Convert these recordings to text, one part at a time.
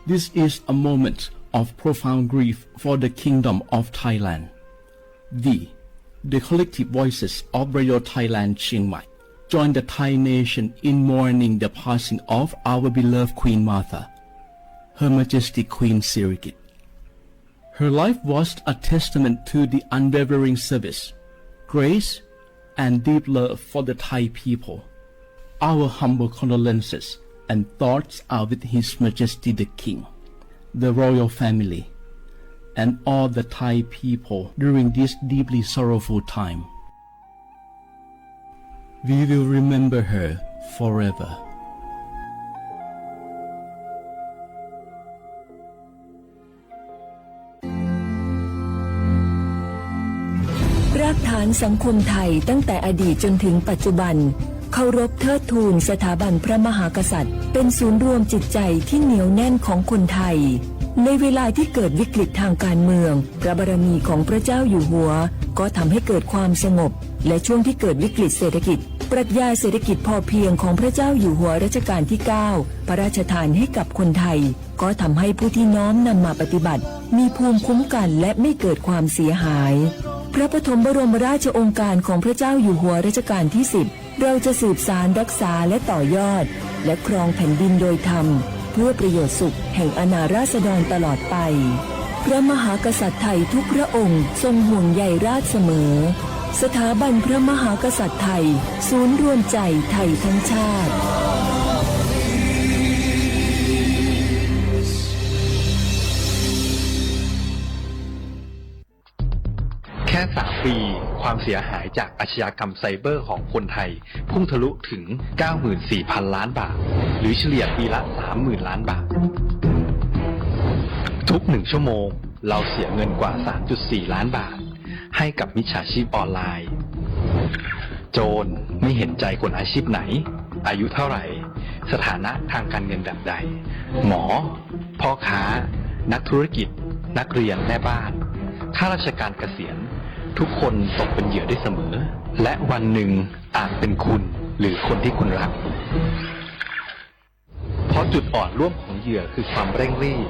This is a moment of profound grief for the Kingdom of Thailand. The collective voices of Radio Thailand Chiang Mai join the Thai nation in mourning the passing of our beloved Queen Martha, Her Majesty Queen Sirikit. Her life was a testament to the unwavering service, grace, and deep love for the Thai people. Our humble condolences and thoughts are with His Majesty the King, the royal family, and all the Thai people during this deeply sorrowful time. We will remember her forever. รากฐานสังคมไทยตั้งแต่อดีตจนถึงปัจจุบันเคารพเทิดทูนสถาบันพระมหากษัตริย์เป็นศูนย์รวมจิตใจที่เหนียวแน่นของคนไทยในเวลาที่เกิดวิกฤตทางการเมืองพระบารมีของพระเจ้าอยู่หัวก็ทำให้เกิดความสงบและช่วงที่เกิดวิกฤตเศรษฐกิจปรัชญาเศรษฐกิจพอเพียงของพระเจ้าอยู่หัวรัชกาลที่ 9พระราชทานให้กับคนไทยก็ทำให้ผู้ที่น้อมนำมาปฏิบัติมีภูมิคุ้มกันและไม่เกิดความเสียหายพระปฐมบรมราชโองการของพระเจ้าอยู่หัวรัชกาลที่ 10เราจะสืบสานรักษาและต่อยอดและครองแผ่นดินโดยธรรมเพื่อประโยชน์สุขแห่งอาณาราษฎรตลอดไปพระมหากษัตริย์ไทยทุกพระองค์ทรงห่วงใยราชเสมอสถาบันพระมหากษัตริย์ไทยศูนย์รวมใจไทยทั้งชาติแค่3 ปีความเสียหายจากอาชญากรรมไซเบอร์ของคนไทยพุ่งทะลุถึง 94,000 ล้านบาทหรือเฉลี่ยปีละ 30,000 ล้านบาททุก1 ชั่วโมงเราเสียเงินกว่า 3.4 ล้านบาทให้กับมิจฉาชีพออนไลน์โจรไม่เห็นใจคนอาชีพไหนอายุเท่าไหร่สถานะทางการเงินแบบใดหมอพ่อค้านักธุรกิจนักเรียนแม่บ้านข้าราชการเกษียณทุกคนตกเป็นเหยื่อได้เสมอและวันหนึ่งอาจเป็นคุณหรือคนที่คุณรักเพราะจุดอ่อนร่วมของเหยื่อคือความเร่งรีบ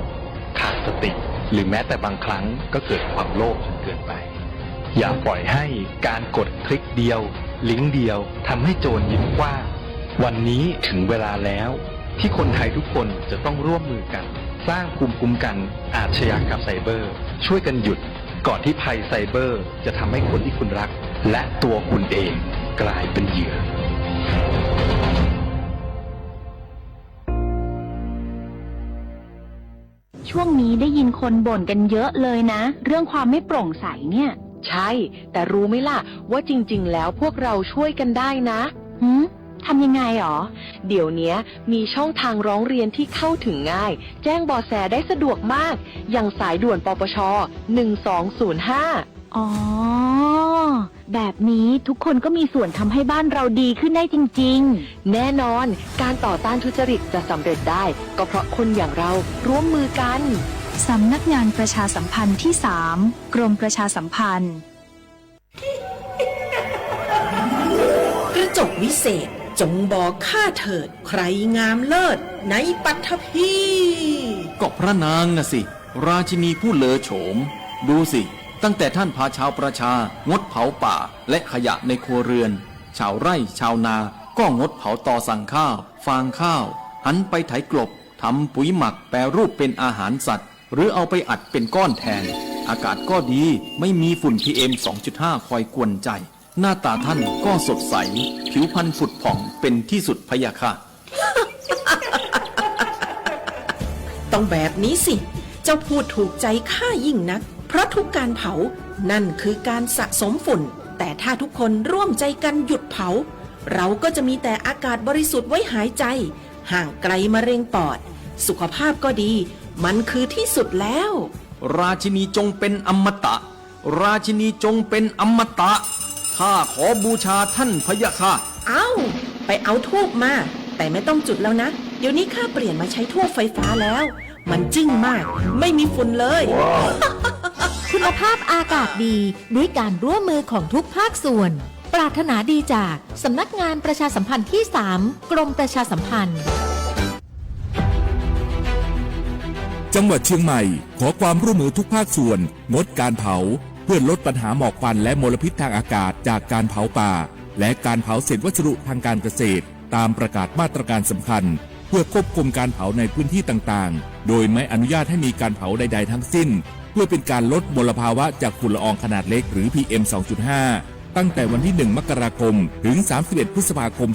ขาดสติหรือแม้แต่บางครั้งก็เกิดความโลภจนเกินไปอย่าปล่อยให้การกดคลิกเดียวลิงก์เดียวทำให้โจรยิ้มกว้างวันนี้ถึงเวลาแล้วที่คนไทยทุกคนจะต้องร่วมมือกันสร้างภูมิคุ้มกันอาชญากรรมไซเบอร์ช่วยกันหยุดก่อนที่ภัยไซเบอร์จะทำให้คนที่คุณรักและตัวคุณเองกลายเป็นเหยื่อช่วงนี้ได้ยินคนบ่นกันเยอะเลยนะเรื่องความไม่โปร่งใสเนี่ยใช่แต่รู้ไหมล่ะว่าจริงๆแล้วพวกเราช่วยกันได้นะทำยังไงหรอเดี๋ยวนี้มีช่องทางร้องเรียนที่เข้าถึงง่ายแจ้งเบาะแสได้สะดวกมากอย่างสายด่วนปปช1205อ๋อแบบนี้ทุกคนก็มีส่วนทำให้บ้านเราดีขึ้นได้จริงๆแน่นอนการต่อต้านทุจริตจะสำเร็จได้ก็เพราะคนอย่างเราร่วมมือกันสำนักงานประชาสัมพันธ์ที่ 3กรมประชาสัมพันธ์กระจกวิเศษจงบอกข้าเถิดใครงามเลิศในปัทภีก็พระนางน่ะสิราชินีผู้เลอโฉมดูสิตั้งแต่ท่านพาชาวประชางดเผาป่าและขยะในครัวเรือนชาวไร่ชาวนาก็งดเผาตอสั่งข้าวฟางข้าวหันไปไถกลบทำปุ๋ยหมักแปรรูปเป็นอาหารสัตว์หรือเอาไปอัดเป็นก้อนแทนอากาศก็ดีไม่มีฝุ่น PM 2.5 คอยกวนใจหน้าตาท่านก็สดใสผิวพรรณผุดผ่องเป็นที่สุดพะยะค่ะ ต้องแบบนี้สิเจ้าพูดถูกใจข้ายิ่งนักเพราะทุกการเผานั่นคือการสะสมฝุ่นแต่ถ้าทุกคนร่วมใจกันหยุดเผาเราก็จะมีแต่อากาศบริสุทธิ์ไว้หายใจห่างไกลมะเร็งปอดสุขภาพก็ดีมันคือที่สุดแล้วราชินีจงเป็นอมตะราชินีจงเป็นอมตะข้าขอบูชาท่านพะยะค่ะไปเอาธูปมาแต่ไม่ต้องจุดแล้วนะเดี๋ยวนี้ข้าเปลี่ยนมาใช้ธูปไฟฟ้าแล้วมันจึ้งมากไม่มีฝุ่นเลย คุณภาพอากาศดีด้วยการร่วมมือของทุกภาคส่วนปรารถนาดีจากสำนักงานประชาสัมพันธ์ที่ 3กรมประชาสัมพันธ์ จังหวัดเชียงใหม่ขอความร่วมมือทุกภาคส่วนงดการเผาเพื่อลดปัญหาหมอกควันและมลพิษทางอากาศจากการเผาป่าและการเผาเศษวัสดุทางการเกษตรตามประกาศมาตรการสำคัญเพื่อควบคุมการเผาในพื้นที่ต่างๆโดยไม่อนุญาตให้มีการเผาใดๆทั้งสิ้นเพื่อเป็นการลดมลภาวะจากฝุ่นละอองขนาดเล็กหรือ PM 2.5 ตั้งแต่วันที่ 1 มกราคมถึง 31 พฤษภาคม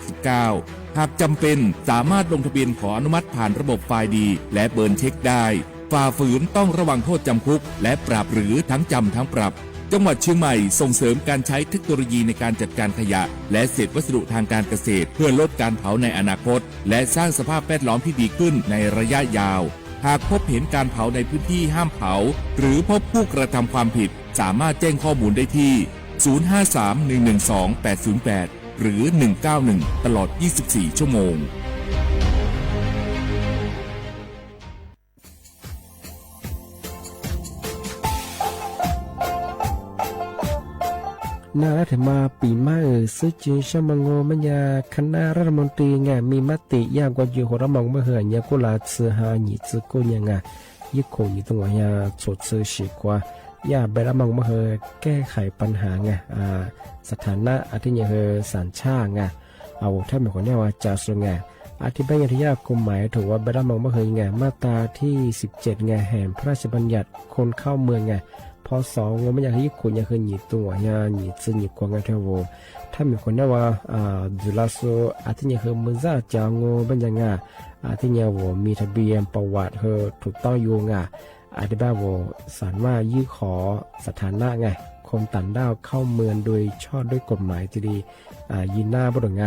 2569 หากจำเป็นสามารถลงทะเบียนขออนุมัติผ่านระบบไฟล์ดีและเบิร์นเช็คได้ฝ่าฝืนต้องระวังโทษจำคุกและปรับหรือทั้งจำทั้งปรับจังหวัดเชียงใหม่ส่งเสริมการใช้เทคโนโลยีในการจัดการขยะและเศษวัสดุทางการเกษตรเพื่อลดการเผาในอนาคตและสร้างสภาพแวดล้อมที่ดีขึ้นในระยะยาวหากพบเห็นการเผาในพื้นที่ห้ามเผาหรือพบผู้กระทำความผิดสามารถแจ้งข้อมูลได้ที่ 053-112-808 หรือ 191 ตลอด 24 ชั่วโมงน่ารักถึงมาปีใหม่ซึ่งจีนชมังโงมันยาคณะรัฐมนตรีไงมีมติยากกว่าอยู่หัวระมองเมื่อเหือนยากุลาซือหาหนีซือกุยังไงยิ่งคงอยู่ตรงว่ายาสดซื้อฉีกว่ายาเบลมองเมื่อเหือแก้ไขปัญหาไงสถานะอาทิตย์เหือสัญชาติไงเอาถ้าหมายความว่าจะสุงไงอธิบายที่ยากกฎหมายถือว่าเบลมองเมื่อเหือไงมาตราที่17ไงแห่งพระราชบัญญัติคนเข้าเมืองไงพอสองงมันอยากให้คนอยากให้หนีตัวอยากหนีซึ่งหนีกวางกันเท่าว่าถ้ามีคนนั้นว่าจุลาโซอาทิตย์นี้คือมือจ่าจางงเป็นยังไงอาทิตย์นี้ว่ามีทะเบียนประวัติเธอถูกต้องอยู่ไงอาทิตย์บ้าว่าสามารถยื่นขอสถานะไงคนต่างด้าวเข้าเมืองโดยชอบด้วยกฎหมายที่ดียินหน้าบุรุษไง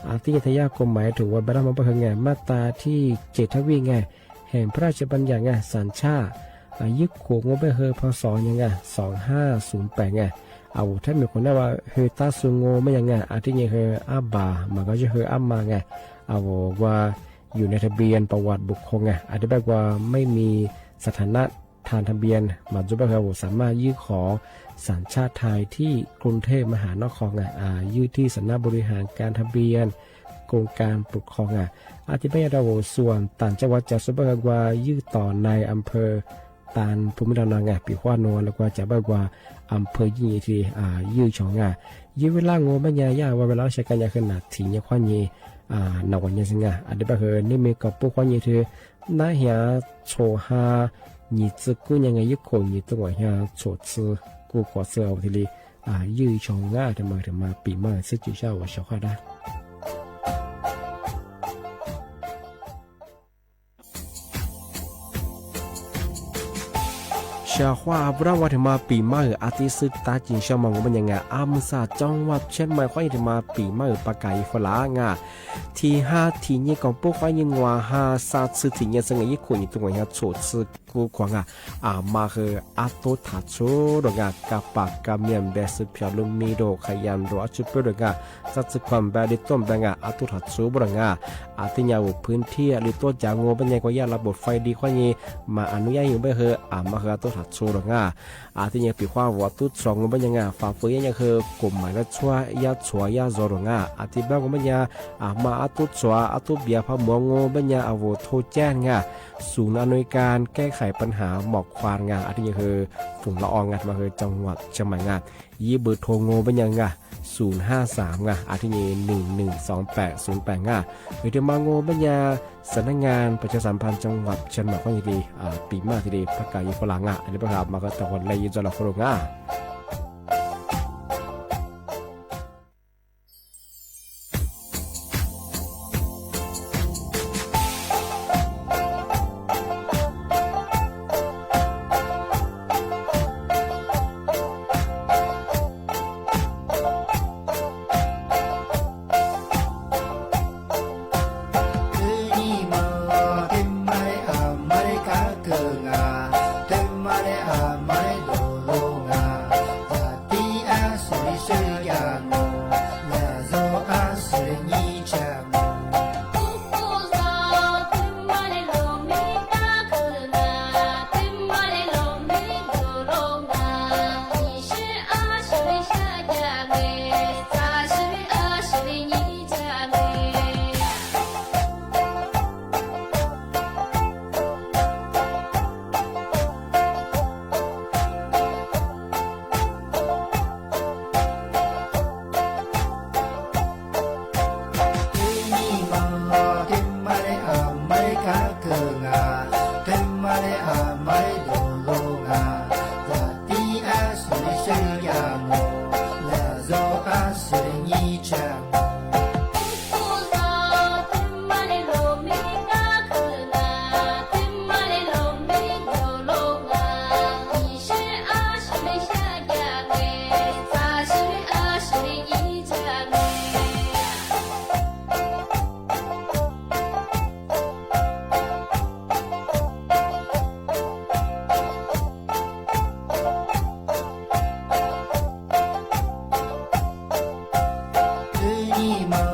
อาทิตย์ทยากฎหมายถือว่าบรรดามันเป็นไงมาตราที่7ทวีไงแห่งพระราชบัญญัติไงสัญชาติยึดขวงงบไปเฮอพศยังไง2508ไงเอาถ้ามีคนได้ว่าเฮอตาสุงโงไม่ยังไงอาทิตย์นี้เฮออาบามันก็จะเฮออามาไงเอาว่าอยู่ในทะเบียนประวัติบุคคลไงอธิบายว่าไม่มีสถานะทางทะเบียนมันจะแบบว่าสามารถยื่นขอสัญชาติไทยที่กรุงเทพมหานครไงยื่นที่สำนักบริหารการทะเบียนกรมการปกครองอธิบายเราส่วนต่างจังหวัดจะสมบูรณ์ว่ายื่นต่อในอำเภอตานภูมิลำนาไงปีขวานนแล้วก็จะบอกว่าอำเภอยี่ที่ยื้อชองยื้อเวลางูไม่ยายาว่าเวลาใช้กันยาขนาดถี่เนี่ยขวานยี่นวันยี่สิงอันเดียบเฮนี่มีกับพวกขวานยี่ที่น่าเหี่ยโชฮายี่ซึกูยังไงยึดโขงยี่ตัวเหี่ยโชซึกูขอเสือเอาทียื้อชองถึงมาปีใหม่ซึ่งจุดเช้าว่าเช้าข้าได้ชาวว่าบราวัฒมาปีใหม่อาทิตย์สุดตาจินชาวมองว่ามันยังไงอามุสาจังหวัดเชียงใหม่ข้อยจะมาปีใหม่ปากไก่ฝรั่งที่5ที่นี่ของพวกข้อยยิงว่า5 3ที่นี่สังเกตคนอยู่ตรงนี้โฉดซึกูกวางมาคืออาตุทัดชูดงกับปากกับเมียนเบสพิอาลุมีโดขยันรัวชุบเปดงสัตว์ความแบบดิต้มแบงอาตุทัดชูบงอาทิยาวพื้นที่หรือตัวจางงูเป็นยังก็ยาระบบไฟดีข้อยยิงมาอนุญาตอยู่ไม่คือมาคืออาตุทัดชูดงอาทิยังปีขวาวัดตุดสองงูเป็นยังฝ่าฝืนยังคือกลุ่มหมายละชัวยาชัวยาจดงอาทิบ้างงูเป็นยังมาอาตุชัวอาตุเบียพะมัวงูเป็นยังอาวุธโทแจ้งศูนย์อำนวยการแก้ไขปัญหาหมอกควันอาทิยังคือฝุ่นละอองมาคือจังหวัดเชียงใหม่ยี่เบอร์โทรงูเป็นยัง053อาทิยัง112808หรือที่มางูเป็นยังสำนักงานประชาสัมพันธ์จังหวัดเชียงใหม่ก็ยังดีปีมากทีเดียวประกาศยี่ฝรั่งอันนี้ประกาศมาก็ตะวันเลยยี่จะหลอกฝรั่ง เ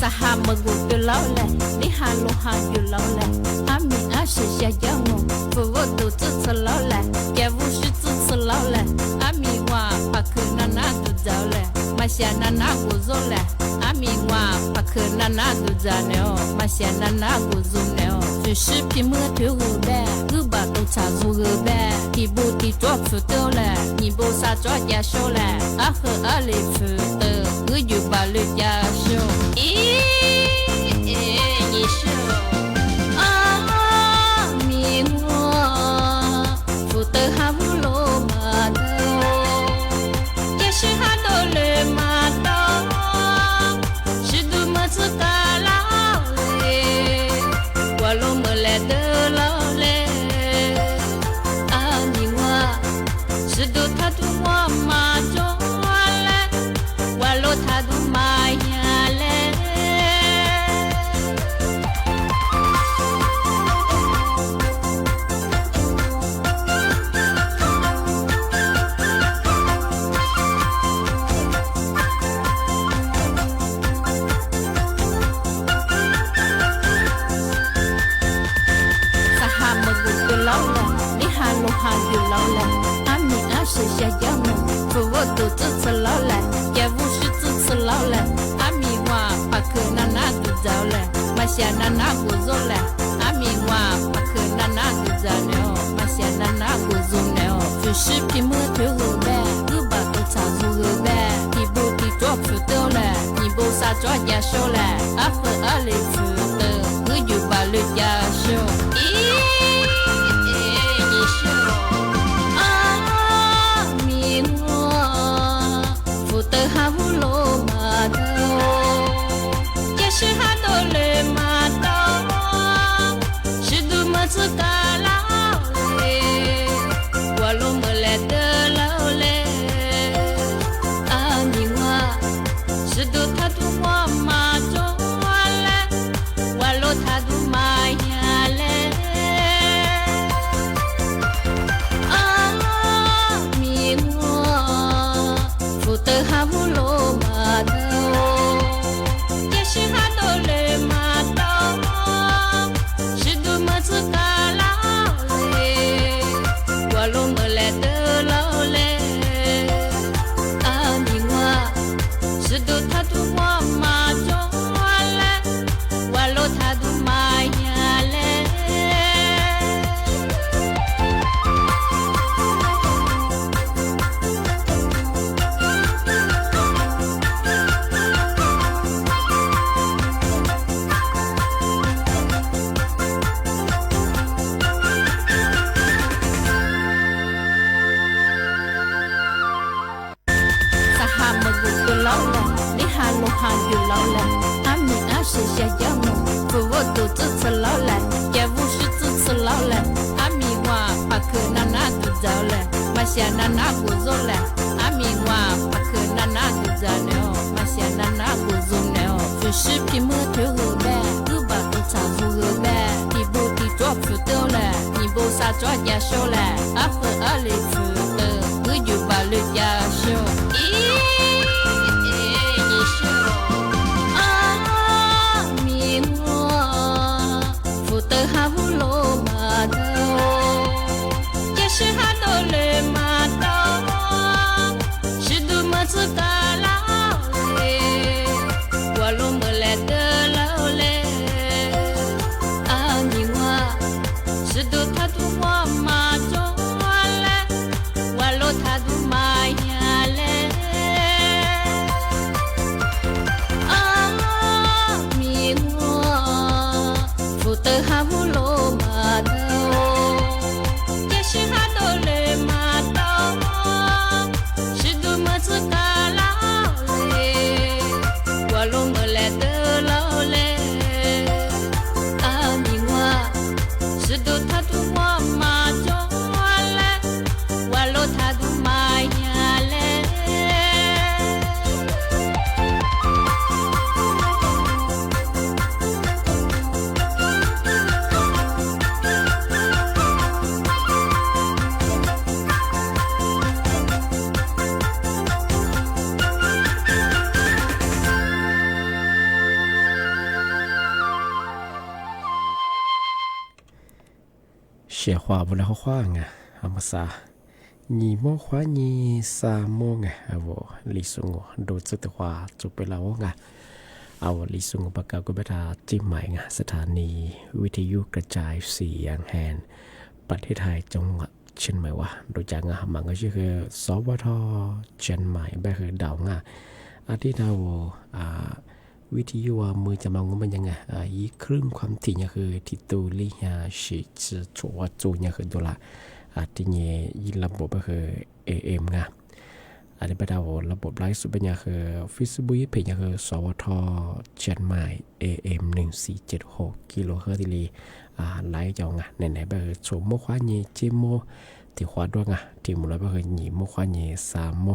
Saha magutu laule, ni halo hanyu laule, ami ashe xia yango, fuwo tu tutsu laule, kevu shi tutsu laule, ami wa paku nanadu zaule, masya nanagu zole, ami wa paku nanadu zaneo, masya nanagu zuneo, 只是皮莫头个呗，个把都插住个呗，皮不提做不到了，你不啥做家手了，啊和啊里不得，个有把路家手，咦，你手啊，mi我，不得哈不罗马头，也是哈多了马头，是多么子嘎啦嘞。我罗么来的老嘞，啊你我，是都他都我妈做嘞，我罗他都妈呀嘞。hanyu laule, ami ashe xia yango, fuwo tu tutsu laule, kevu shi tutsu laule, ami wa paku nanagu zaule, masya nanagu zole, ami wa paku nanagu zaneo, masya nanagu zuneo, 只是皮莫头个呗，个把都插住个呗，你不提做不到了，你不啥做家手了，啊和啊里不得，个有把路家手，咦。哈乌罗马头，也是哈多勒马头，是多么子嘎老嘞，我罗么来的老嘞，啊你我，是多他多我马做嘞，我罗他多马呀嘞，啊你我，福德哈乌。罗马头，也是哈多勒马头，是多么子嘎老嘞，我罗么来的老嘞，啊你我，是多他多我马做嘞，我罗他多马呀嘞。hanyu laule, ami ashe xia yango, fuwo tu tutsu laule, kevu shi tutsu laule, ami wa paku nanagu zaule, masya nanagu zole, ami wa paku nanagu zaneo, masya nanagu zuneo, 只是皮莫头个呗，个把都插住个呗，你不提做不到了，你不啥做家手了，啊和啊里不得，个有把路家手，咦。哈乌罗马头，也是哈多勒马头，是多么子嘎老嘞，我罗么来的老嘞，啊你我，是多他多我马做嘞，我罗他多马呀。写话不了话啊，阿么啥，你莫话你啥莫啊，啊我李松我都知道话做ไปแล้ว啊。เอาลิสุงประกาศกุบตาจิ้มใหม่สถานีวิทยุกระจายเสียงแห่งประเทศไทยจังหวัดเชียงใหม่วะโดยจากมันก็ชื่อสวทเชียงใหม่แบบคือดาวงาอาทิตย์ดาววิทยุมือจะมองมันยังไงอีคลื่นความถี่เนี่ยคือที่ตัวลิฮาชิจะชัวจูเนี่ยคือตัวละที่เนี่ยยินระบบก็คือ AM งาอันนี้เป็นดาวระบบไลฟ์สุดเป็นอย่างคือ Facebook เพจอย่างคือสวทเชียงใหม่ AM 1476กิโลเฮิรตซ์ลีไลฟ์จังอ่ะไหนๆแบบชมโมควาเย่เจโมที่ขวาด้วยอ่ะที่มุลแบบคือหนีโมควาเย่สามโม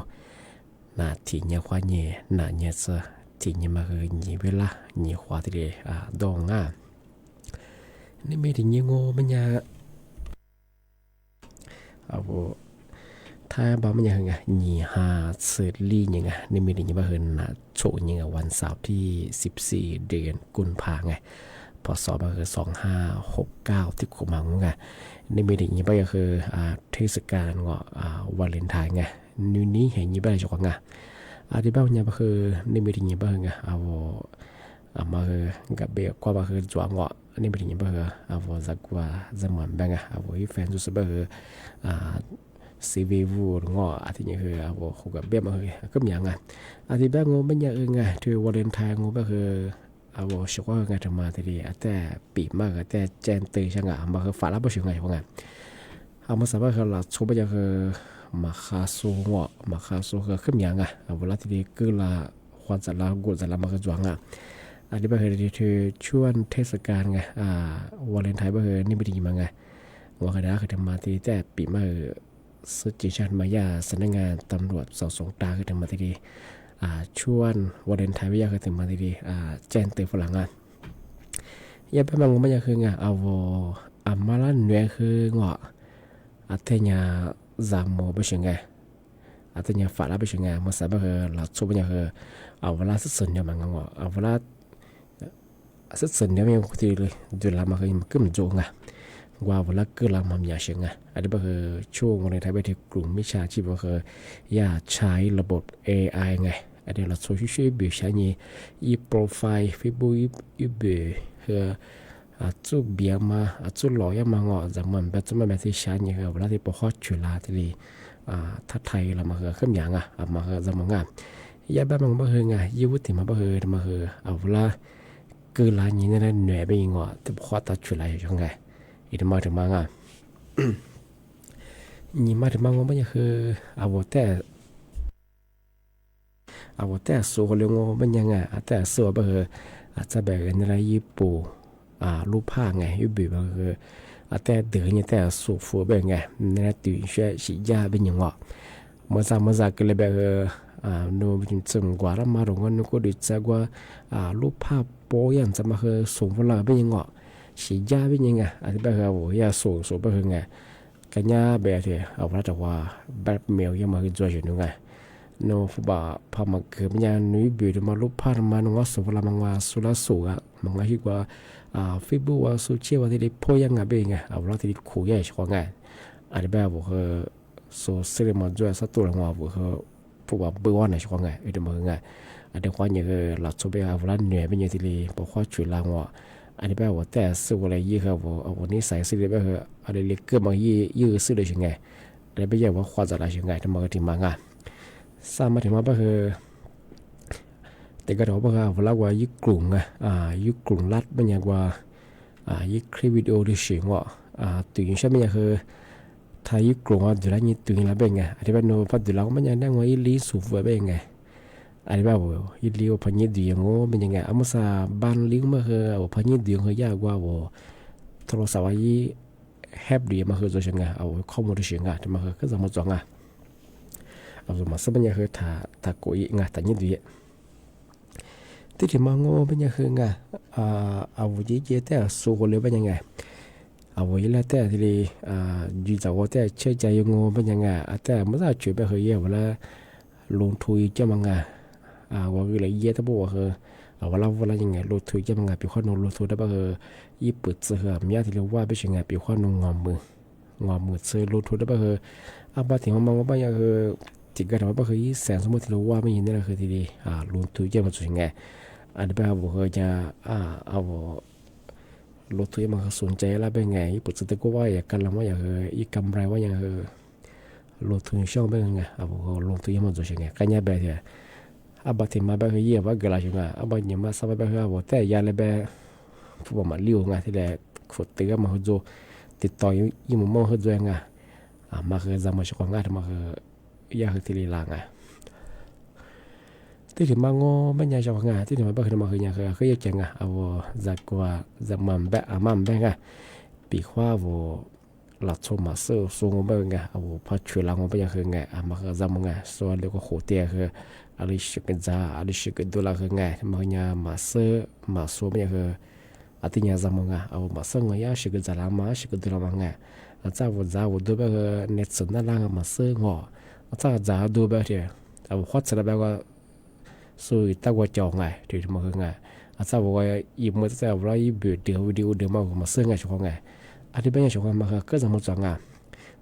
นาที่เนี่ยควาเย่นาเนี่ยเซที่เนี่ยมาคือหนีเวลาหนีขวาที่เลยดองอ่ะนี่ไม่ถึงยังโง่มันยังเอาถ้าบ้ามันยังไงหนีหาเสิร์ชลี่ยังไงนี่มีถึงยังบ้าเหินนะโชว์ยังไงวันเสาร์ที่14เดือนกุมภาพันธ์ไงพศก็คือ2569ที่กุมภาพันธ์ไงนี่มีถึงยังบ้าก็คือเทศกาลวาเลนไทน์ไงนี้เห็นยังบ้าอะไรจงไงที่บ้านยังบ้าคือนี่มีถึงยังบ้าไงมาคือกับเบลกว่าบ้าคือจวงนี่มีถึงยังบ้าคือจักว่าจะเหมือนบ้างไงอีแฟนสุดบ้าคือซีวีวูดงออาทิตย์นี้คือคู่กับเบี้ยมาคือก็มีอย่างไงอาทิตย์แบบงูเป็นอย่างอื่นไงที่วาเลนไทน์งูก็คือชัวร์ไงทำมาทีเดียวแต่ปีมากแต่แจนตีช่างอ่ะมาคือฝาลับไม่ใช่ไงพวกไงมาสบายคือเราชอบอย่างคือมาคาซูงอมาคาซูคือขึ้นอย่างไงเวลาทีเดียวคือละควันจัดละกุศลมาคือจวงอ่ะอันนี้แบบคือช่วงเทศกาลไงวาเลนไทน์แบบคือนี่ไม่ดีมั้งไงว่าคือได้คือทำมาทีแต่ปีมากสุจิชันมายาสำนักงานตำรวจสอบสวนตาคือถึงมาทีดีช่วงวาเลนไทน์วิทยาคือถึงมาทีดีแจ้งเตือนฝรั่งอ่ะยังเป็นบางมันยังคือไงมาลันเนื้อคือเงาะเทียจามโมไปเชิงไงเทียฝาลาไปเชิงไงมันสามารถคือเราชอบมันยังคือเวลาสุดส่วนเนี่ยมันเงาะเวลาสุดส่วนเนี่ยมันคือเลยจุดละมันคือมันขึ้นโจงไงว่าเวลาเกิดละมันอยากเชิงไงอันนี้ก็คือช่วงวันในไทยไปที่กลุ่มมิจฉาชีพก็คืออยากใช้ระบบ AI ไงอันนี้เราช่วยเบื่อใช้ยี่โปรไฟล์ Facebook ยี่เบื่อคือจุดเบียมาจุดหล่อยมาเงาะจากมันแบบจุดมันแบบที่ใช้ยี่คือเวลาที่พอฮอตจุฬาที่นี่ถ้าไทยเรามาคือขึ้นอย่างมาคือจะมองยาแบบมันมาคือไงยี่วุฒิมาคือเวลาเกิดละยี่นั่นเหนื่อยไปเงาะที่พอตัดจุฬาอยู่ไงอีกมาถึงมานี่มาถึงมันก็คือแต่สู้เรื่องมันยังไงแต่สู้ก็คืออาจจะแบบอะไรญี่ปุ่นรูปภาพไงยุบก็คือแต่เดือดเนี่ยแต่สู้ฟูแบบไงนั่นตื่นเช้าสียาเป็นยังไงเมื่อสักก็เลยแบบโน้ตจึงกว่าแล้วมาลงกันก็ดูจากว่ารูปภาพโป้ยังจะมาคือส่งพลังเป็นยังไงสียาเป็นยังไงอันนี้แบบอยากส่งแบบไงกันยาแบบที่ว่าแต่ว่าแบบเมลยังมาคือจ่วยอยู่ไงโน้ตบ่าพอมาเกิดมันยังนุ่ยบิดมารูปภาพมันว่าส่งพลังมันว่าสุราสูงมันก็คิดว่าFacebook ว่าโซเชียลว่าที่ได้พูดยังไงเป็นไงเราที่ได้คุยกันช่วงไงอันนี้แบบว่าคือโซเชียลมันจ่วยสักตัวละว่าคือพวกว่าเบอร์วันในช่วงไงไอ้เดี๋ยวมันไงอันนี้ความยังคือเราชอบไปเอาวันเหนื่อยเป็นยังที่เลยบอกว่าช่วยเราว่าอันนี้แบบว่าแต่สู้อะไรยี่ครับวันนี้ใส่ซื้อแบบคืออะไรเล็กเกินมายี่ซื้อเลยช่วงไงอะไรไม่ใช่ว่าความจะได้ช่วงไงทำมาก็ถึงมาไงสามารถถึงมาแบบคือแต่ก็เราบอกว่ายึดกลุ่มไงยึดกลุ่มรัดเป็นอย่างว่ายึดคลิปวิดีโอดิฉันว่าตื่นเช้าเป็นอย่างคือถ้ายึดกลุ่มเดี๋ยวเราตื่นแล้วเป็นไงอันนี้เป็นโน้ตพัดเดี๋ยวเราไม่ยังนั่งว่ายึดลิ้นสูบไว้เป็นไงอันนี้แบบว่ายึดลิ้นพันยึดเดียงว่าเป็นยังไงอามาซาบ้านลิ้นมาคือพันยึดเดียงคือยากว่าโทรศัพท์ว่ายึดแฮปดีมาคือจะยังไงข้อมูลดิฉันไงแต่มาคือก็จะมาจังไงมาสักเป็นยังคือถ้าโกยไงแต่ยึดเดียที่ที่มองว่าเป็นยังไงไงยี่เจแต่สู้กันเลยเป็นยังไงยี่ละแต่ที่ยืนจากว่าแต่เชื่อใจยังงเป็นยังไงแต่เมื่อช่วยไปเคยเยอะเวลาลงทุนจะมังไงว่าวิเลยเยอะทั้งหมดคือเวลายังไงลงทุนจะมังไงปีข้อนลงทุนได้บ้างยี่ปุดเสือมีอะไรที่เราว่าเป็นยังไงปีข้อนงอมือ งอมือซื้อรูทุนได้บ่คืออาบาถึงมองว่าบ่ยังคือจิกกันว่าบ่คือแสนสมมุติที่รู้ว่าไม่ยินนี่แหละคือทีรูทุนเยอะมาสุดไงอันนี้แบบบ่คือจะเอารูทุนมันสนใจแล้วเป็นไงปุ๊บสุดก็ว่าอยากกันแล้วว่าอย่างคืออีกำไรว่าอย่างคือรูทุนช่องเป็นไงบ่รูทุนมันสุดไงกันยาแบบเนี่ยอาบาถึงมาแบบคือเยี่ยว่าเกล้าจังอาบาเนี่ยมาสบายแบบคือบ่แต่ยาเลยแบบผู้บ่มาเลี้ยวไงที่แรกฝุดตึกมาคือติดต่อยิ่งมั่วคือด้วยไงมาคือจะมาชกงานมาคือยาคือที่ลีลางที่ถึงมาโง่ไม่ยากชกงานที่ถึงมาบ้าคือมาคือยาคืออยากจังเอาจะกว่าจะมั่มแบะมั่มแบะปีขวาวัวหลัดชมมาซื้อสูงมาไงเอาพัดช่วยล้างมาเป็นยาคือไงมาคือจะมั่งส่วนเรื่องโคเตียคืออะไรชิกจ้าอะไรชิกดูแลคือไงมาคือยามาซื้อมาสูงเป็นยาคือartinya zamanga au masanga ya shiga zalama shiga duramanga acha wo za wo do ba net sunna la ma sengo acha za do ba de au khot sa ba ga so ta wa chong ngai ti ma nga acha wo yi mo ta wa yi bi de ma ma senga chong ngai ati ba ya chong ma ka za mo chong nga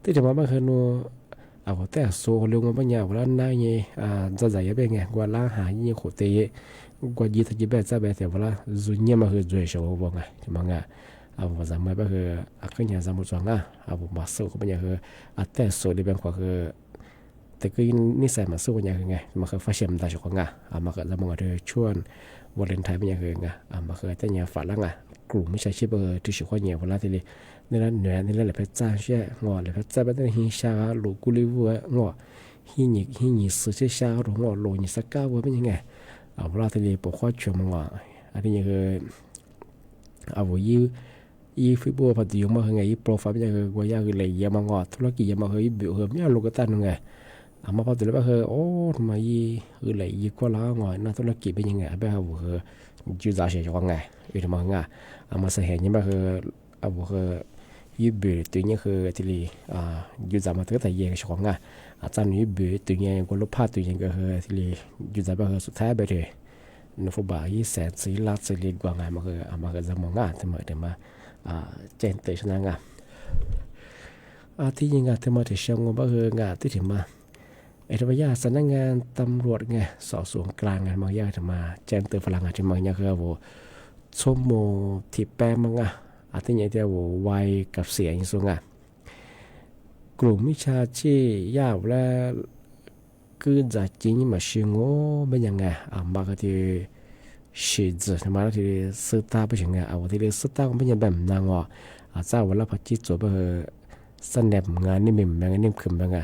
ti de ma ba kha no au ta so lo ngo ba nya wa na ni za za ya be nga wa la ha yi kho teกว่ายี่สิบ8จะแบบแต่ว่าจุดนี้มันคือจุดเฉพาะว่าไงที่มันอ่ะเอาภาษาไม่ก็คืออักขระสามจุดอ่ะเอามาสู้ก็เป็นอย่างคืออัตแต่สู้ที่เป็นกว่าคือแต่ก็นิสัยมาสู้เป็นอย่างคือไงมันคือฟ้าเชื่อมได้ช่วงไงมันก็จะมองว่าช่วงวันเลนไทน์เป็นอย่างคือไงมันคือแต่เนี่ยฝันละไงกลุ่มไม่ใช่ชีพที่ชื่อว่าเนี่ยเวลาที่นี่นั่นเหนือนี่นั่นแหละเป็นจ้าเชื่องอเลยเป็นจ้าเป็นหินชาลูกุลิวัวงอหินสุดที่ชาหรืองอโลนิสก้าวัวเป็นยังไงเอาเวลาที่เราปกครองชมว่าอันนี้คือเอายี่ฟิบัวพอดีมาคือไงยี่โปรไฟล์เป็นคือว่าอย่างคือเลยยี่มางอธุรกิจยี่มาคือยี่เบื่อคือไม่เอาลูกตาหนึ่งไงเอามาพอดีแล้วคือโอ้ทำไมยี่คือเลยยี่ก็ล้างอนักธุรกิจเป็นยังไงแบบคือจุดจ่ายเสียจังไงอีทำไมไงเอามาเสียนี่มาคือเอาคือยี่เบื่อตัวนี้คือที่จุดจ่ายมาตั้งแต่ยี่ก็จังไงอาจารย์ยี่เบื่อตัวนี้ก็ลบพลาดตัวนี้ก็คือที่จุดจ่ายมาคือสุดท้ายไปเลยนฟุบายี่แสนสี่ล้านสี่ล้านกว่าไงมาคือจะมองงานทำไมถึงมาเจนเตชนะงานที่ยังงานที่มาถึงเชียงว่าคืองานที่ถึงมาทำไมยาสำนักงานตำรวจไงสอบสวนกลางงานมายาถึงมาเจนเตฝรั่งที่มาเนี่ยคือว่าชั่วโมงที่แปลมังที่ยังเดียวไวกับเสียงสูงกลุ่มวิชาชียาวและคือจะจริงมาชิงโง่เป็นยังไงมาก็ที่ชีวิตมาที่สุดท้ายเป็นยังไงที่สุดท้ายเป็นยังแบบนั้นเจ้าวันละพัชจิตจบสนบงานนี่มีงานนี่ขึ้นบ้าง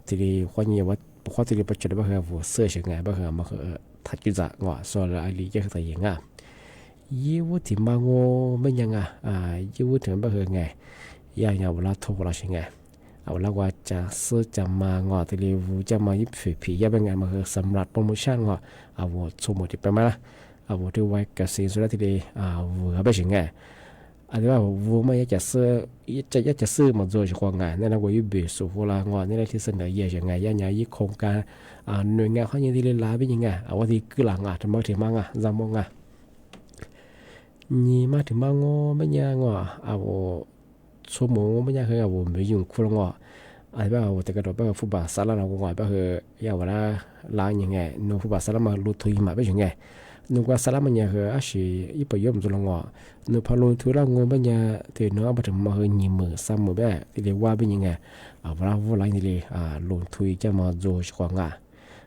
ที่คนนี้ว่าพอที่ปัจจุบันคือเสื้อเชียงไงบ้างมาคือทัดจุดว่าส่วนอะไรเยอะตัวยังไงยี่วุฒิมาโง่เป็นยังไงยี่วุฒิเป็นยังไงอย่างเวลาโทรเราเชียงไงเอาละว่าจะซื้อจะมางอที่เรียกจะมายิบผียังเป็นไงมาคือสำหรับโปรโมชั่นเอาสมมติไปมาละเอาที่ไว้กับสิ่งสุดที่เรียกไปเชียงไงอันนี้ว่าวัวไม่อยากจะซื้อมาโดยเฉพาะงานนั่นนะว่ายุบสุโขลางอนี่แหละที่เสนอเยอะอย่างไงยังไงยี่โครงการหน่วยงานเขายังที่เรียนรู้เป็นยังไงเอาว่าที่คือหลังทำมาถึงมังจำมงนี่มาถึงมังไม่ยังเอาชั่วโมงไม่ยังคือเอาไม่ยุ่งคุยอันนี้ว่าแต่กระโดดไปฟุตบอลสารเราก็ง่ายไปคืออย่างว่าล้างยังไงนูฟุตบอลสารมาลุทุยมาไปยังไงนูก็สารมันยังคืออาชีพอีปยมจุลงนูพอลุทุยเรางงไปยังที่นูเอาไปถึงมาคือยี่มือสามมือแบบที่เรียกว่าเป็นยังไงเวลาว่าล้างที่เรียลุทุยจะมาโจชกงา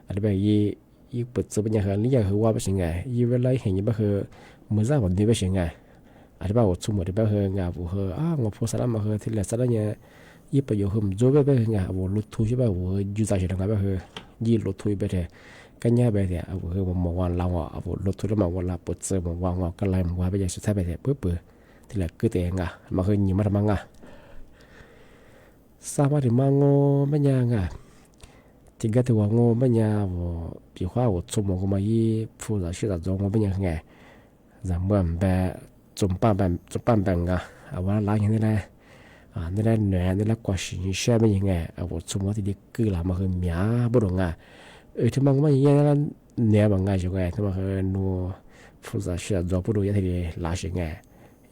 อันนี้แบบยี่เปิดซื้อเป็นยังไงนี่ยังคือว่าเป็นยังไงยี่เวลาเห็นยี่แบบคือมือซ้ายวันนี้เป็นยังไงอันนี้แบบสมมติแบบคืองาบุคืงาพอสารมาคือที่เหลือสารเนี่ยยี่ประโยชน์โจแบบเป็นยังไงลุทุยใช่ป่ะยูจ่ายเฉลี่ยแบบคือยี่ลุทุยแบบกันยาแบบเนี่ยคือมองวันเราลุทุยแล้วมองวันเราเปิดเสริมมองวันกันไรมองวันไปยังสุดท้ายแบบเปื่อยที่เหลือคือตัวเองมาคือยี่มาทำมังสามารถถึงมังโง่ไม่ยังจริงก็ถือว่าโง่ไม่ยังปีข้าวสมองก็มายี่ผู้จะชื่อจงว่าเป็นยังไงจะเหมือนแบบจุ่มปั้นแบบว่าล้างอย่างนี้แหละนี่แหละเหนื่อยนี่แหละกว่าสิ่งเชื่อเป็นยังไงสมมติที่คือหลังมาคือเมียบุรุษที่มันไม่ยังนั้นเนี่ยบางอย่างยังไงที่มันคือนัวผู้จะเชื่อจบุรุษที่ล้างยังไง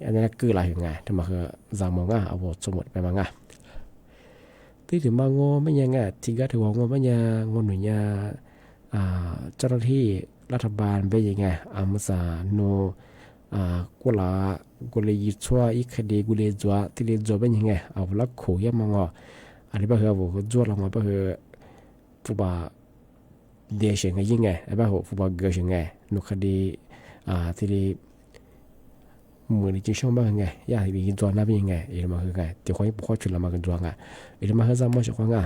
อันนี้คือล้างยังไงที่มันคือจำมองสมมติไปบาง ที่ถึงมาโง่ไม่ยังไงที่ก็ถือว่าโง่ไม่ยังโง่หนุ่ยเจ้าหน้าที่รัฐบาลเป็นยังไงมุสาโนกุลากุเลยิชัวอีคดีกุเลจัวที่เลจัวเป็นยังไงเอาละขู่ยังมังอันนี้บ่เหรอบ่จัวลงมาบ่เหรอฟุบาเดียเชงยังไงไอ้บ่เหรอฟุบาเกอเชงไงนุคดีที่เลมือนี่จะช่องบ่เหรอไงยาที่เลจัวน่าเป็นยังไงเอ็มมาเหรอไงเดี๋ยวคนพอชุดละมากันจัวไงเอ็มมาเหรอจะมั่วชัวไง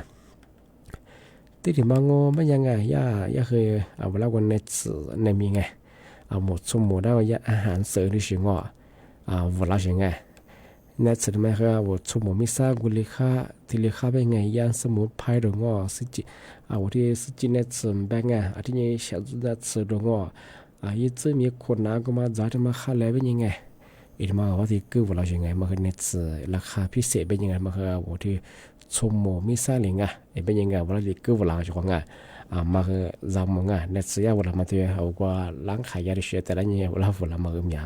ที่ถึงมาโง่ไม่ยังไงย่าเคยเอาเวลาวันในในมีไงหมดสมหมดได้ว่ายาอาหารเสริมที่ชิงเวลาชิงไงในสุดไม่เคยว่าสมหมดมิซากุลิค่าที่ลิค่าเป็นไงยาสมุนไพรดงสิจิวันที่สิจิในสุดเป็นไงที่นี่เช้าจุดในสุดดงยี่จะมีคนน้าก็มาจ่ายมาค่าแล้วเป็นยังไงอีกมาว่าที่กู้เวลาชิงไงมาคือในสุดราคาพิเศษเป็นยังไงมาคือวันที่สมหมดมิซาลิงเป็นยังไงเวลาที่กู้เวลาชิงไงมาคือจำมั้งในสุดยาเวลามาที่เอากว่าล้างขายยาดิเชตแต่ละเนี่ยเวลามาคืออย่าง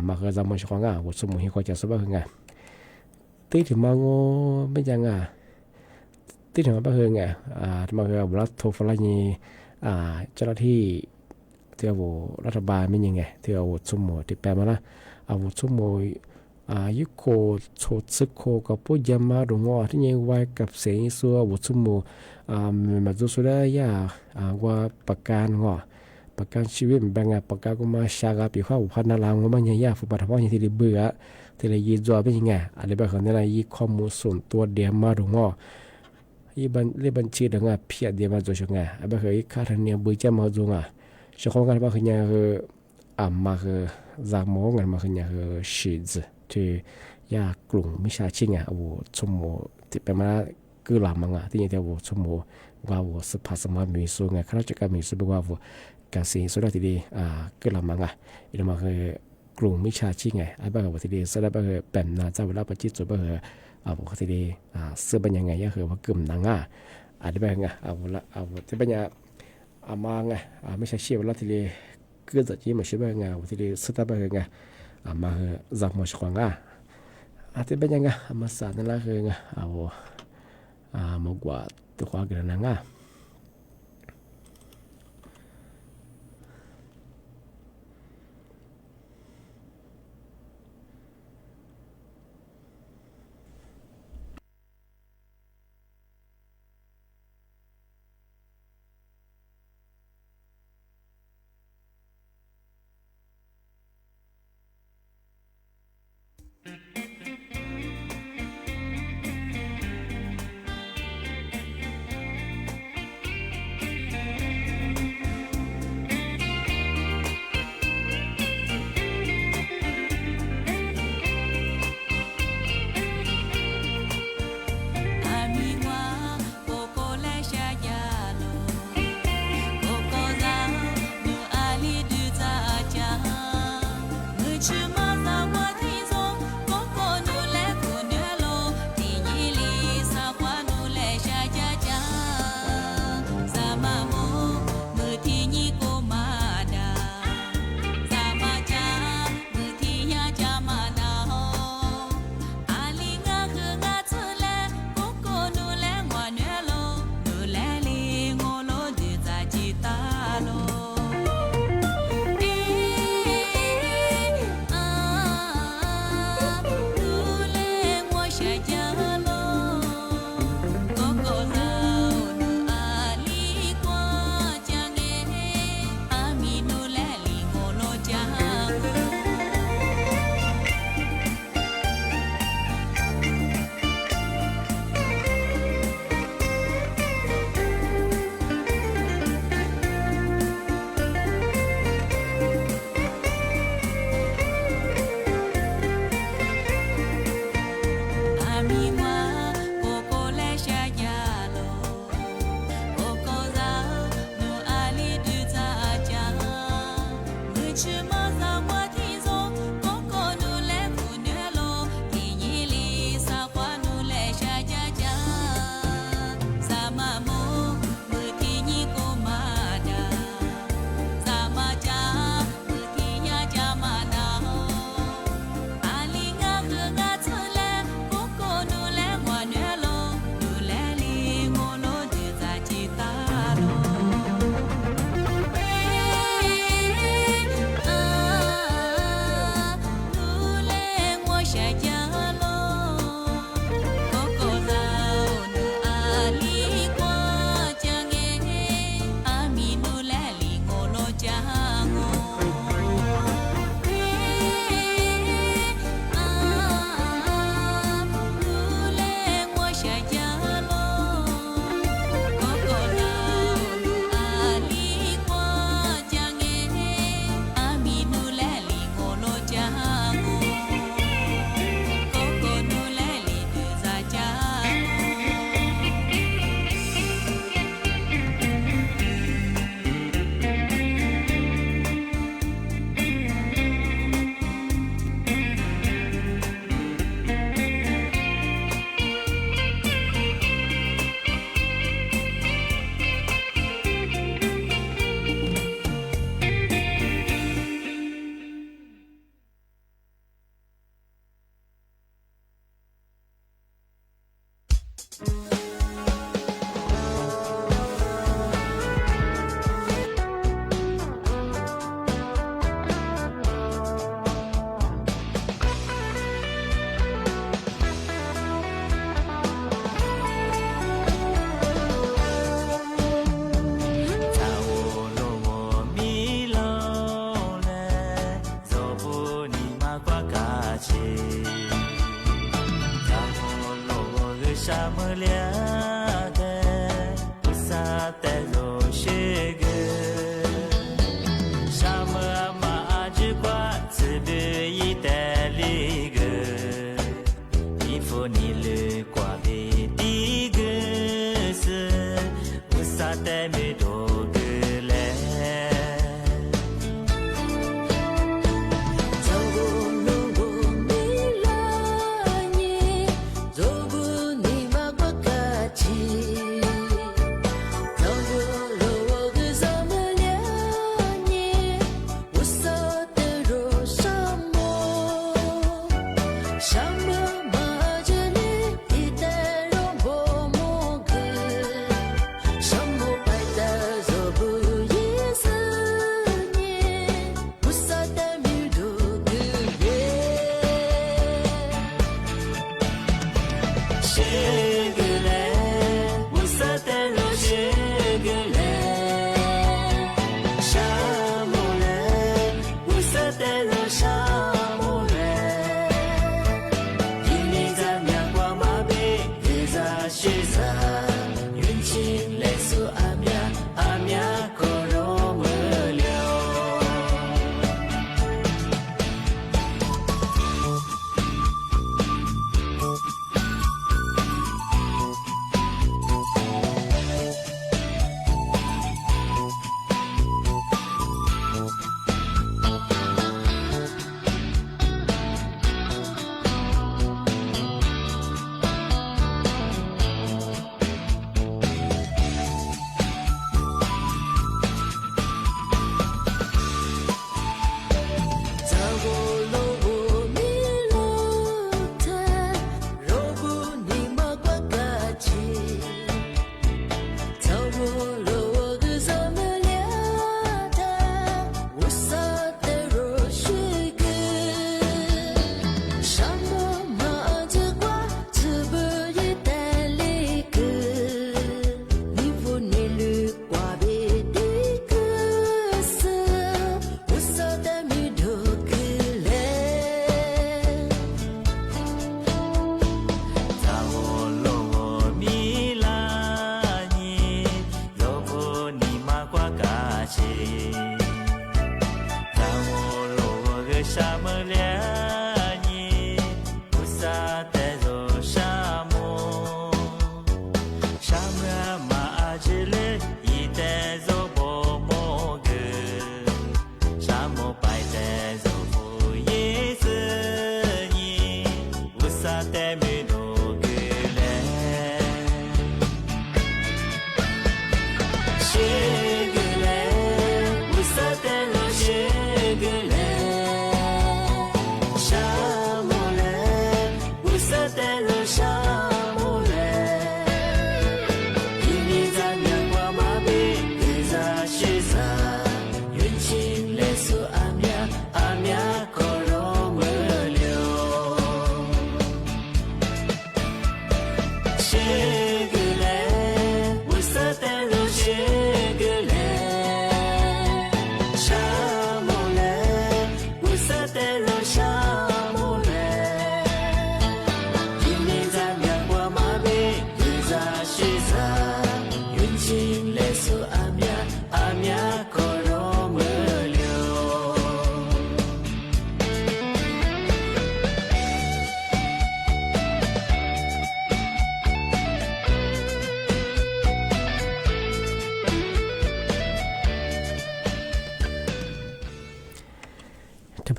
มาคือจำมั้งชิงไงว่าสมมุติเขาจะสบายไงตีถึงมาโง่ไม่ยังตีถึงมาคือไงมาคือเวลาโทรฟ้านี่เจ้าหน้าที่ที่เอารัฐบาลไม่ยังไงที่เอาสมมุติที่แปลมาละเอาสมมุติยุคโคโชซึโคกับพวกยามาดงที่ยังไว้กับเสียงสัววุฒิมูมาดูสุดายาว่าประกันชีวิตเป็นไงประกันก็มาชากับปีข้าวพันนาลางว่ามันยังยากฟุบาทว่าอย่างที่เบื่อที่เลยยีจัวเป็นยังไงอะไรแบบนี้นะยีข้อมูลส่วนตัวเดียมาดงยีบัญชีดังเพียเดียมาตัวช่างแบบเคยค่าธรรมเนียมเบื่อจะมาดูช่วงกันว่าคือยังมาคือจามองกันมาคือยังชีสที่ยากลุ่มมิชาชิงสมมติเป็นมาคือลามังที่ยังเดียวสมมติว่าสภาสมามีสูงข้าราชการมีสูงว่าการสิ่งสุดที่ดีคือลามังอีกมาคือกลุ่มมิชาชิงบ้างว่าที่ดีสุดบ้างเป็นน่าจะเวลาปฏิจุบ้างว่าที่ดีเสื้อเป็นยังไงคือว่ากลุ่มนางอะไรบ้างที่เป็นยังมังไม่ใช่เชื่อเวลาที่ดีคือจะยิ่งไม่ใช่บ้างว่าที่ดีสุดบ้างมาจับมือชงที่เป็นยังมาสานนั่นแหละคือมากกว่าตัวความกันนั่ง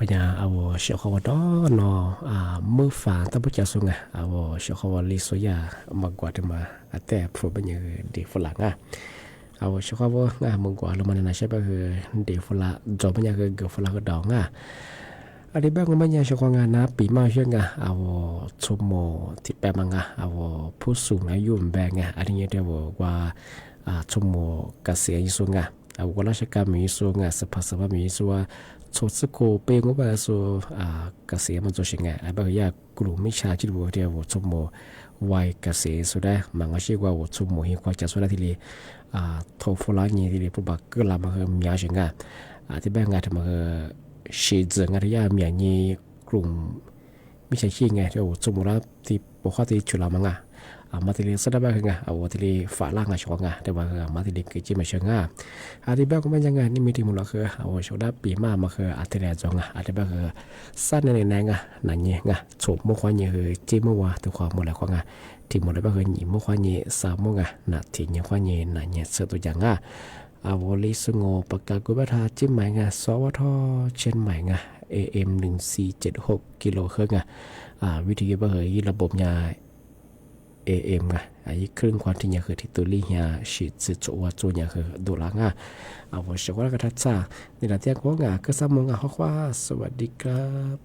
ปัญญาเอาเชื่อเขาว่าดอนมือฝาตะบุจสุงเอาเชื่อเขาว่าลิโซยามากกว่าจะมาแต่ฝึกปัญญาเด็กฝรั่งเอาเชื่อเขาว่ามึงกว่าเรามันน่าใช่ป่ะคือเด็กฝรั่งจบปัญญาคือเกิดฝรั่งก็ดอง อันนี้บ้างก็ไม่ยากชควางานนะปีมาเชื่องะเอาชมโมที่แปลมังะเอาผู้สูงอายุแบงะอันนี้เดียวว่าชมโมเกษียณสูงะเอาว่าราชการมีสูงะสภามีสูงชดสกุลเป็นว่าสูเกษียณมันจะยังไงไอ้บ้างอยากกลุ่มมิชาที่ว่าเดียวชมโมวัยเกษียณสุดได้มันก็ชื่อว่าชมโมเห็นความจะสุดได้ที่เลยทฟลานี่ที่เลยผู้บักก็ลามาเฮมีอาชีพงะที่แบงะทำมาชีจงานที่ยามีอย่างนี้กลุ่มมิใช่ขี้ไงที่ว่าสมมุติว่าที่ปกติจุฬามังมาที่เรียนสถาบันไงเอาที่เรียนฝาล่างช่วงแต่ว่ามาที่เรียนกิจไม่เชิงที่บ้านก็ไม่ยังไงนี่มีที่มูลค่าเอาชดาปีมาคือที่เรียนจงที่บ้านคือสั้นในนั่นนั่นเนี่ยชมมุขวันเนี่ยคือจีมัวตัวความมูลค่าที่มูลบ้านคือหญิงมุขวันเนี่ยสามมุขน่ะที่เนี่ยวันเนี่ยนั่นเนี่ยเสือตัวอย่างอาวลิสงบประกาศกุบัตาจิ้มใหม่สวทเชียงใหม่AM 1476กิโลเฮิรตซ์วิทยุเบอร์ระบบยา AM ครึ่งความที่ยาคือที่ตัวลียาฉีดสื่อโจวตัวยาคือดูหลังเอาไว้เชื่อว่ากระทัดซาในหลังจากว่าก็สมองข้อความสวัสดีครับ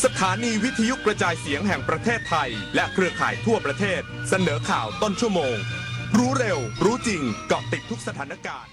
สถานีวิทยุกระจายเสียงแห่งประเทศไทยและเครือข่ายทั่วประเทศเสนอข่าวต้นชั่วโมงรู้เร็วรู้จริงเกาะติดทุกสถานการณ์